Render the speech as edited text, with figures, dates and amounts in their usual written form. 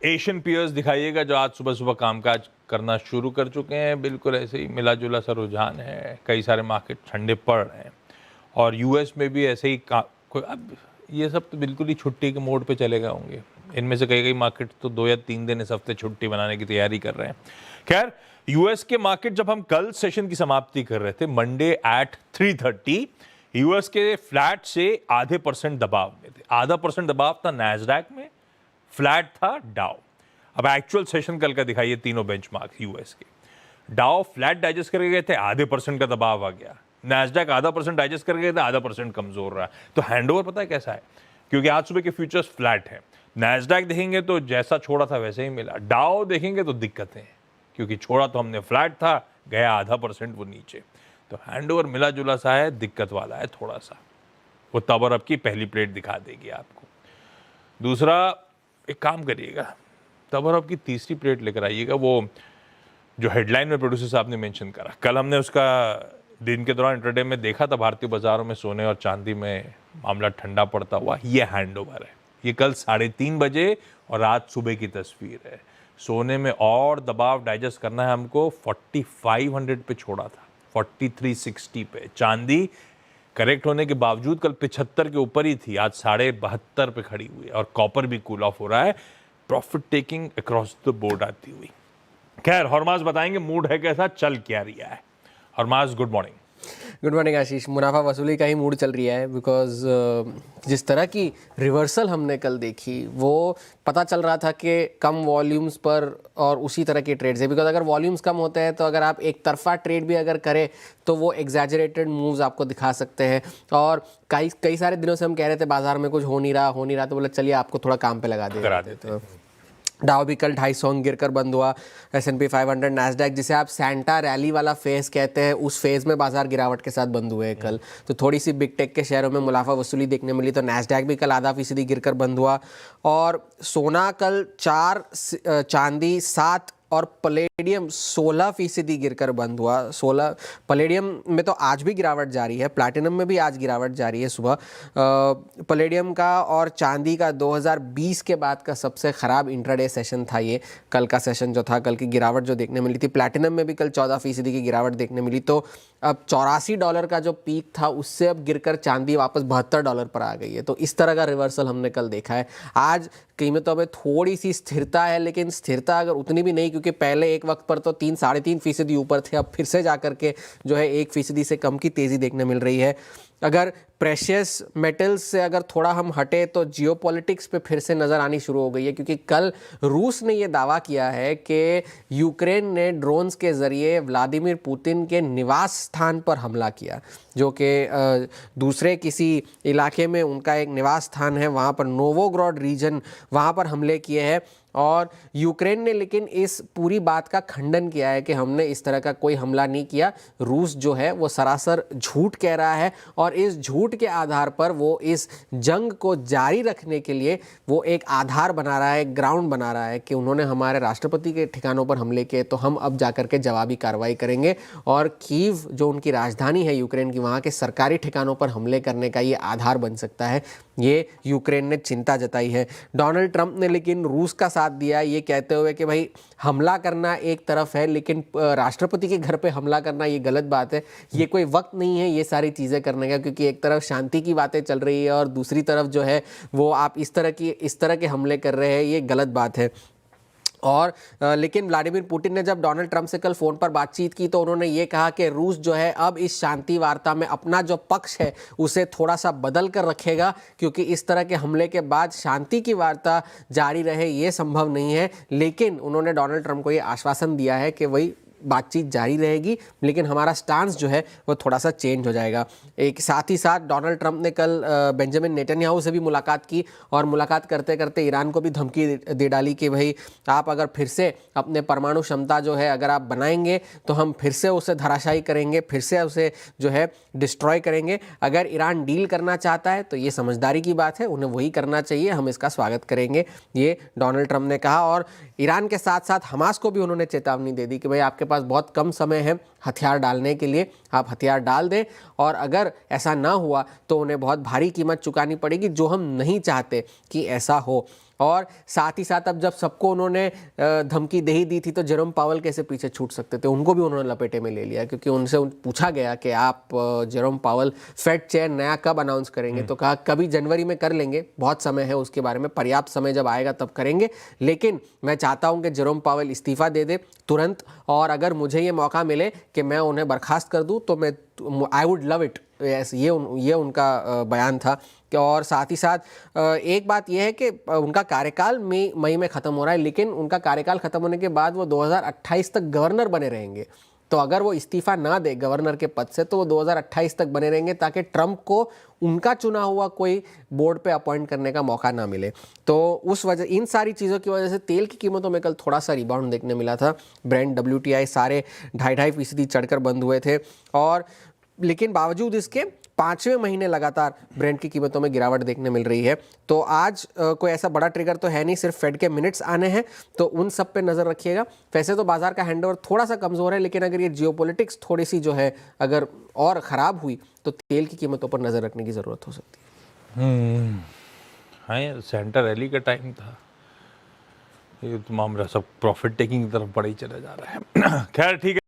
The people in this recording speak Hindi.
एशियन पीयर्स दिखाइएगा जो आज सुबह सुबह कामकाज करना शुरू कर चुके हैं। बिल्कुल ऐसे ही मिला जुला सा रुझान है, कई सारे मार्केट ठंडे पड़ रहे हैं और यूएस में भी ऐसे ही अब ये सब तो बिल्कुल ही छुट्टी के मोड पे चले गए होंगे। इनमें से कई मार्केट तो 2 या 3 दिन इस हफ्ते छुट्टी बनाने की तैयारी कर रहे हैं। खैर, यूएस के मार्केट जब हम कल सेशन की समाप्ति कर रहे थे मंडे एट 3:30, यूएस के फ्लैट से आधे % दबाव में थे। आधा % दबाव था नैस्डैक में, फ्लैट था डाउ। अब एक्चुअल सेशन कल का दिखाइए तीनों बेंचमार्क यूएस के। डाउ फ्लैट डाइजेस्ट करके गए थे, आधे % का दबाव आ गया। नैस्डैक आधा % डाइजेस्ट करके गए थे, आधा % कमजोर रहा। तो हैंडओवर पता है कैसा है, क्योंकि आज सुबह के फ्यूचर्स फ्लैट है। नैस्डैक देखेंगे तो जैसा छोड़ा था वैसे ही मिला। डाउ देखेंगे तो दिक्कतें हैं, क्योंकि छोड़ा तो हमने फ्लैट था, गया आधा % वो नीचे। तो हैंडओवर मिला जुला सा है, दिक्कत वाला है थोड़ा सा। वो तब अब की पहली प्लेट दिखा देगी आपको। दूसरा, एक काम करिएगा, तब अब की तीसरी प्लेट लेकर आइएगा। वो जो हेडलाइन में प्रोड्यूसर साहब ने मेंशन करा, कल हमने उसका दिन के दौरान इंटरडे में देखा था, भारतीय बाजारों में सोने और चांदी में मामला ठंडा पड़ता हुआ। ये हैंडओवर है, ये कल 3:30 बजे और आज सुबह की तस्वीर है। सोने में और दबाव डाइजेस्ट करना है हमको। 4500 पे छोड़ा था, 4360 पे। चांदी करेक्ट होने के बावजूद कल 75 के ऊपर ही थी, आज 72.5 पे खड़ी हुई है। और कॉपर भी कूल ऑफ हो रहा है, profit taking across the board आती हुई। खैर, हरमाज बताएंगे मूड है कैसा, चल क्या रहा है। हरमाज, गुड मॉर्निंग। गुड मॉर्निंग आशीष। मुनाफा वसूली का ही मूड चल रहा है, बिकॉज जिस तरह की रिवर्सल हमने कल देखी वो पता चल रहा था कि कम वॉल्यूम्स पर और उसी तरह के ट्रेड्स है। बिकॉज अगर वॉल्यूम्स कम होते हैं तो अगर आप एक तरफा ट्रेड भी अगर करें तो वो एग्जैजरेटेड मूव्स आपको दिखा सकते हैं। और कई सारे दिनों से हम कह रहे थे बाजार में कुछ हो नहीं रहा, तो बोले चलिए आपको थोड़ा काम पे लगा देते हैं। डाउ भी कल 250 गिरकर बंद हुआ। S&P 500, नैस्डैक जिसे आप सैंटा रैली वाला फेज कहते हैं, उस फेज में बाजार गिरावट के साथ बंद हुए कल। तो थोड़ी सी बिग टेक के शेयरों में मुनाफा वसूली देखने मिली। तो नैस्डैक भी कल आधा % गिरकर बंद हुआ। और सोना कल 4, चांदी 7 और प्लेडियम 16% गिरकर बंद हुआ। 16 प्लेडियम में तो आज भी गिरावट जारी है, प्लैटिनम में भी आज गिरावट जारी है सुबह। प्लेडियम का और चांदी का 2020 के बाद का सबसे ख़राब इंट्राडे सेशन था ये कल का सेशन जो था। कल की गिरावट जो देखने मिली थी, प्लैटिनम में भी कल 14% की गिरावट देखने मिली। तो अब $84 का जो पीक था उससे अब गिरकर चांदी वापस $72 पर आ गई है। तो इस तरह का रिवर्सल हमने कल देखा है। आज कीमतों में थोड़ी सी स्थिरता है, लेकिन स्थिरता अगर उतनी भी नहीं, क्योंकि पहले एक वक्त पर तो 3-3.5% ऊपर थे, अब फिर से जाकर के जो है 1% से कम की तेज़ी देखने मिल रही है। अगर प्रेशियस मेटल्स से अगर थोड़ा हम हटे तो जियोपॉलिटिक्स पे फिर से नज़र आनी शुरू हो गई है, क्योंकि कल रूस ने ये दावा किया है कि यूक्रेन ने ड्रोन्स के ज़रिए व्लादिमीर पुतिन के निवास स्थान पर हमला किया, जो कि दूसरे किसी इलाके में उनका एक निवास स्थान है, वहाँ पर नोवोग्रोड रीजन, वहाँ पर हमले किए हैं। और यूक्रेन ने लेकिन इस पूरी बात का खंडन किया है कि हमने इस तरह का कोई हमला नहीं किया। रूस जो है वो सरासर झूठ कह रहा है और इस झूठ के आधार पर वो इस जंग को जारी रखने के लिए वो एक आधार बना रहा है, एक ग्राउंड बना रहा है कि उन्होंने हमारे राष्ट्रपति के ठिकानों पर हमले किए तो हम अब जाकर के जवाबी कार्रवाई करेंगे। और कीव जो उनकी राजधानी है यूक्रेन की, वहाँ के सरकारी ठिकानों पर हमले करने का ये आधार बन सकता है, ये यूक्रेन ने चिंता जताई है। डोनाल्ड ट्रंप ने लेकिन रूस का साथ दिया, ये कहते हुए कि भाई हमला करना एक तरफ है, लेकिन राष्ट्रपति के घर पे हमला करना ये गलत बात है। ये कोई वक्त नहीं है ये सारी चीज़ें करने का, क्योंकि एक तरफ शांति की बातें चल रही है और दूसरी तरफ जो है वो आप इस तरह के हमले कर रहे हैं, ये गलत बात है। और लेकिन व्लादिमीर पुतिन ने जब डोनाल्ड ट्रंप से कल फ़ोन पर बातचीत की तो उन्होंने ये कहा कि रूस जो है अब इस शांति वार्ता में अपना जो पक्ष है उसे थोड़ा सा बदल कर रखेगा, क्योंकि इस तरह के हमले के बाद शांति की वार्ता जारी रहे ये संभव नहीं है। लेकिन उन्होंने डोनाल्ड ट्रंप को ये आश्वासन दिया है कि वही बातचीत जारी रहेगी, लेकिन हमारा स्टांस जो है वो थोड़ा सा चेंज हो जाएगा। एक साथ ही साथ डोनाल्ड ट्रंप ने कल बेंजामिन नेतन्याहू से भी मुलाकात की और मुलाकात करते करते ईरान को भी धमकी दे डाली कि भाई आप अगर फिर से अपने परमाणु क्षमता जो है अगर आप बनाएंगे तो हम फिर से उसे धराशायी करेंगे, फिर से उसे जो है डिस्ट्रॉय करेंगे। अगर ईरान डील करना चाहता है तो ये समझदारी की बात है, उन्हें वही करना चाहिए, हम इसका स्वागत करेंगे, ये डोनाल्ड ट्रंप ने कहा। और ईरान के साथ साथ हमास को भी उन्होंने चेतावनी दे दी कि भाई आपके पास बहुत कम समय है हथियार डालने के लिए, आप हथियार डाल दें, और अगर ऐसा ना हुआ तो उन्हें बहुत भारी कीमत चुकानी पड़ेगी, जो हम नहीं चाहते कि ऐसा हो। और साथ ही साथ अब जब सबको उन्होंने धमकी दे ही दी थी, तो जेरोम पावेल कैसे पीछे छूट सकते थे, उनको भी उन्होंने लपेटे में ले लिया, क्योंकि उनसे पूछा गया कि आप जेरोम पावेल फेड चेयर नया कब अनाउंस करेंगे, तो कहा कभी जनवरी में कर लेंगे, बहुत समय है उसके बारे में, पर्याप्त समय जब आएगा तब करेंगे, लेकिन मैं चाहता हूं कि जेरोम पावेल इस्तीफा दे दे तुरंत, और अगर मुझे ये मौका मिले कि मैं उन्हें बर्खास्त कर दूं तो मैं आई वुड लव इट। ये उनका बयान था। और साथ ही साथ एक बात यह है कि उनका कार्यकाल मई में ख़त्म हो रहा है, लेकिन उनका कार्यकाल ख़त्म होने के बाद वो 2028 तक गवर्नर बने रहेंगे। तो अगर वो इस्तीफा ना दे गवर्नर के पद से, तो वो 2028 तक बने रहेंगे, ताकि ट्रंप को उनका चुना हुआ कोई बोर्ड पे अपॉइंट करने का मौका ना मिले। तो उस वजह, इन सारी चीज़ों की वजह से तेल की कीमतों में कल थोड़ा सा रिबाउंड देखने मिला था। ब्रेंट, WTI सारे 2.5% चढ़कर बंद हुए थे, और लेकिन बावजूद इसके 5वें महीने लगातार ब्रेंट की कीमतों में गिरावट देखने मिल रही है। तो आज कोई ऐसा बड़ा ट्रिगर तो है नहीं, सिर्फ फेड के मिनट्स आने हैं, तो उन सब पे नज़र रखिएगा। वैसे तो बाजार का हैंडओवर थोड़ा सा कमज़ोर है, लेकिन अगर ये जियोपॉलिटिक्स थोड़ी सी जो है अगर और ख़राब हुई, तो तेल की कीमतों पर नज़र रखने की ज़रूरत हो सकती है। हाँ यार, सेंटर रैली का टाइम था, ये तो मामला सब प्रॉफिट टेकिंग की तरफ बढ़ ही चला जा रहा है। खैर ठीक है।